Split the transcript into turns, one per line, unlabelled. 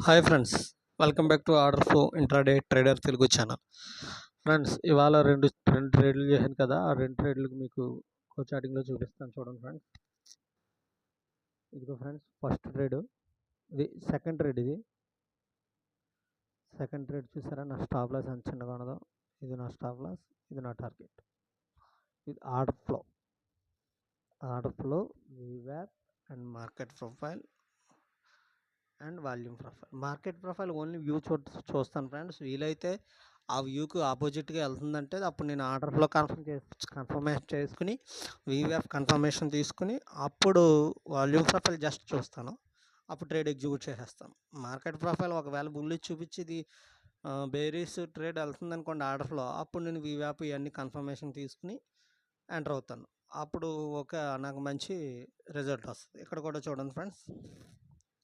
Hi friends, welcome back to order flow intraday trader Telugu channel. Friends, ఇవాళ రెండు రెండు ట్రేడ్లు చేశాను కదా, ఆ రెండు ట్రేడ్లకు మీకు చాటింగ్లో చూపిస్తాను చూడండి ఫ్రెండ్స్. ఇదిగో ఫ్రెండ్స్, ఫస్ట్ ట్రేడ్ ఇది, సెకండ్ ట్రేడ్ ఇది. సెకండ్ ట్రేడ్ చూసారా, నా స్టాప్ లాస్ ఎంత చిన్నగా ఉన్నదో. ఇది నా స్టాప్ లాస్, ఇది నా టార్గెట్. ఇది ఆర్డర్ ఫ్లో వీవ్యాప్ and market profile and volume profile. Market profile only view చూస్తాను ఫ్రెండ్స్. వీలైతే ఆ వ్యూకి ఆపోజిట్గా వెళ్తుందంటే అప్పుడు నేను ఆర్డర్ ఫ్లో కన్ఫర్మేషన్ చేసుకుని వీవ్యాప్ కన్ఫర్మేషన్ తీసుకుని అప్పుడు వాల్యూమ్ ప్రొఫైల్ జస్ట్ చూస్తాను. అప్పుడు ట్రేడ్ ఎగ్జిక్యూట్ చేసేస్తాను. మార్కెట్ ప్రొఫైల్ ఒకవేళ బుల్లి చూపించి ఇది బేరీస్ ట్రేడ్ వెళ్తుంది అనుకోండి ఆర్డర్ ఫ్లో, అప్పుడు నేను వీవ్యాప్ ఇవన్నీ కన్ఫర్మేషన్ తీసుకుని ఎంటర్ అవుతాను. అప్పుడు నాకు మంచి రిజల్ట్ వస్తుంది. ఇక్కడ కూడా చూడండి ఫ్రెండ్స్,